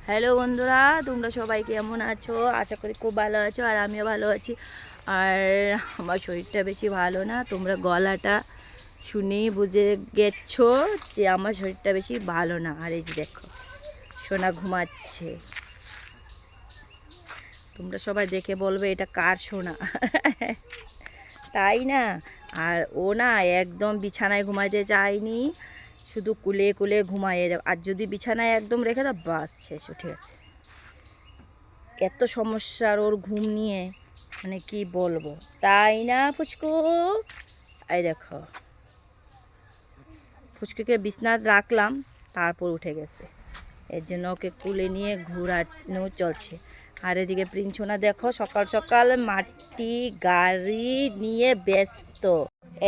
Hello বন্ধুরা, তোমরা সবাই কেমন আছো? আশা করি খুব ভালো আছো, আর আমিও ভালো আছি। আর আমার শরীরটা বেশি ভালো না, তোমরা গলাটা শুনেই বুঝে গেছো যে আমার শরীরটা বেশি ভালো না। আর এই যে দেখো, সোনা ঘুমাচ্ছে। তোমরা সবাই দেখে বলবে এটা কার সোনা। তাই না? আর ও না একদম বিছানায় ঘুমাইতে চায়নি, শুধু কুলে কুলে ঘুমাইয়ে যাও। আর যদি বিছানায় একদম রেখে দাও, বাস শেষ, উঠে গেছে। এত সমস্যার ওর ঘুম নিয়ে, মানে কি বলবো। তাই না ফুচকু? এই দেখো, ফুচকুকে বিছনাথ রাখলাম, তারপর উঠে গেছে। এর জন্য ওকে কুলে নিয়ে ঘোরানো চলছে। আর এদিকে প্রিন্সোনা দেখো, সকাল সকাল মাটি গাড়ি নিয়ে ব্যস্ত।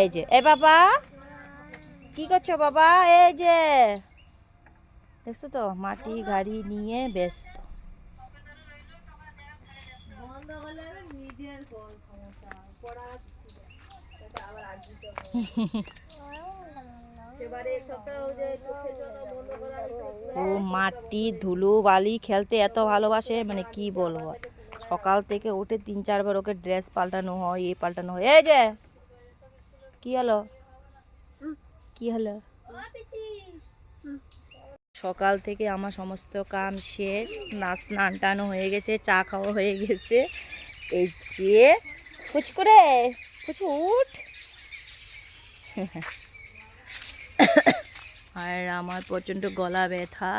এই যে, এই বাবা কি করছো বাবা? এই যে দেখছো তো, মাটি গাড়ি নিয়ে ব্যস্ত। ও মাটি ধুলো বালি খেলতে এত ভালোবাসে, মানে কি বলবো। সকাল থেকে উঠে 3-4 বার ওকে ড্রেস পাল্টানো হয়, এই পাল্টানো হয়। এই যে কি হলো, কি হলো? সকাল থেকে আমার সমস্ত কাম শেষ, স্নান টানো হয়ে গেছে, চা খাওয়া হয়ে গেছে। এই যে ফুচকুরে, ফুচকু উঠ। আর আমার প্রচণ্ড গলা ব্যথা,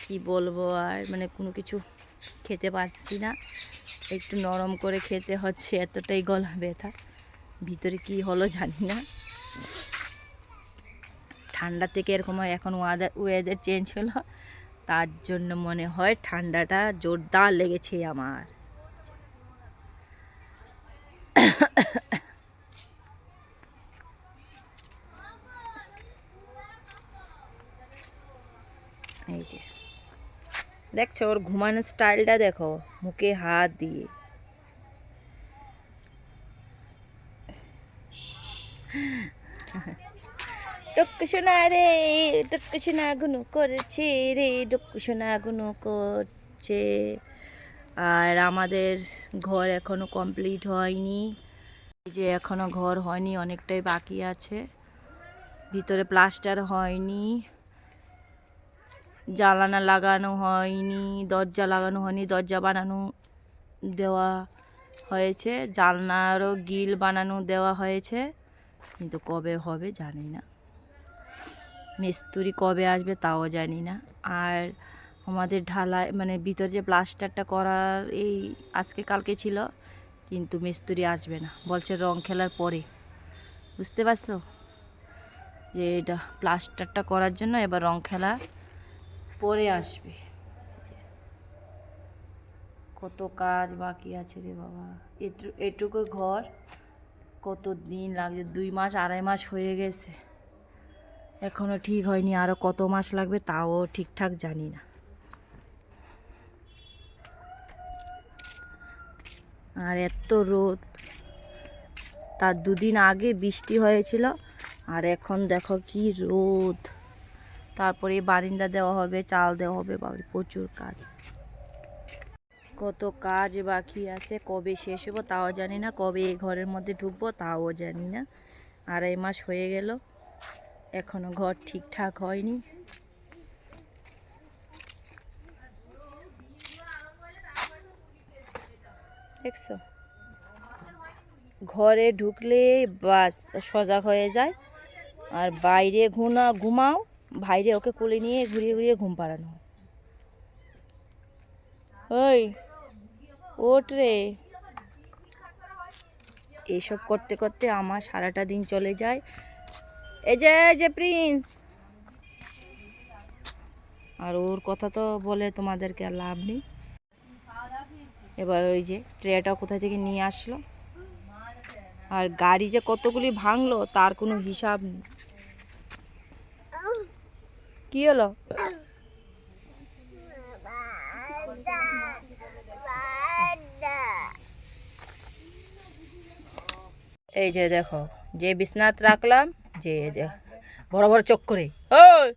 কি বলবো। আর মানে কোনো কিছু খেতে পারছি না, একটু নরম করে খেতে হচ্ছে, এতটাই গলা ব্যথা। ভিতরে কি হলো জানি না। ঠান্ডা থেকে এরকম হয়, এখন ওয়েদার চেঞ্জ হলো, তার জন্য মনে হয় ঠান্ডাটা জোরদার লেগেছে আমার। এই যে দেখছো ওর ঘুমানোর স্টাইলটা দেখো, মুখে হাত দিয়ে। টুকু সোনা রে, টুকু সোনা গুনু করছে রে, টুকু সোনা গুনু করছে। আর আমাদের ঘর এখনো কমপ্লিট হয়নি, এই যে এখনো ঘর হয়নি, অনেকটাই বাকি আছে। ভিতরে প্লাস্টার হয়নি, জানালা লাগানো হয়নি, দরজা লাগানো হয়নি। দরজা বানানো দেওয়া হয়েছে, জানলারও গিল বানানো দেওয়া হয়েছে, কিন্তু কবে হবে জানি না। মিস্ত্রি কবে আসবে তাও জানি না। আর আমাদের ঢালাই মানে ভিতর যে প্লাস্টারটা করার এই আজকে কালকে ছিল, কিন্তু মিস্ত্রি আসবে না, বলছে রং খেলার পরে। বুঝতে পারছো যে এটা প্লাস্টারটা করার জন্য এবার রং খেলা পরে আসবে। কত কাজ বাকি আছে রে বাবা। এটুকু ঘর কত দিন লাগছে, 2 মাস 2.5 মাস হয়ে গেছে, এখনো ঠিক হয়নি। আরো কত মাস লাগবে তাও ঠিকঠাক জানি না। আর এত রোদ, তার 2 দিন আগে বৃষ্টি হয়েছিল, আর এখন দেখো কি রোদ। তারপরে বারিন্দা দেওয়া হবে, চাল দেওয়া হবে, বাবা প্রচুর কাজ। কত কাজ বাকি আছে, কবে শেষ হবো তাও জানি না, কবে এই ঘরের মধ্যে ঢুকবো তাও জানি না। 2.5 মাস হয়ে গেল, এখনো ঘর ঠিকঠাক হয়নি। দেখছো, ঘরে ঢুকলে বাস সজাগ হয়ে যায়, আর বাইরে ঘুমাও, বাইরে ওকে কোলে নিয়ে ঘুরিয়ে ঘুরিয়ে ঘুম পাড়ানো। ওই ওঠ রে। এইসব করতে করতে আমার সারাটা দিন চলে যায়। এই যে প্রিন্স, আর ওর কথা তো বলে তোমাদেরকে আর লাভ নেই। এবার ওই যে ট্রেটা কোথা থেকে নিয়ে আসলো, আর গাড়ি যে কতগুলি ভাঙলো তার কোনো হিসাব নেই। কি হলো? এই যে দেখো, যে বিছনাথ রাখলাম, যে বড় বড় চোখ করে, ওই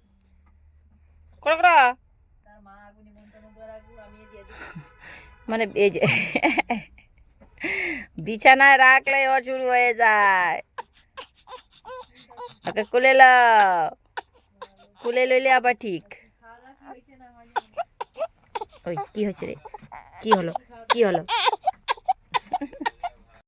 কড়া মানে এই যে বিছানায় রাখলে ও শুরু হয়ে যায়। ওকে কুলে লও, কুলে লইলে আবার ঠিক। ওই কি হয়েছে রে? কি হলো? কি হলো?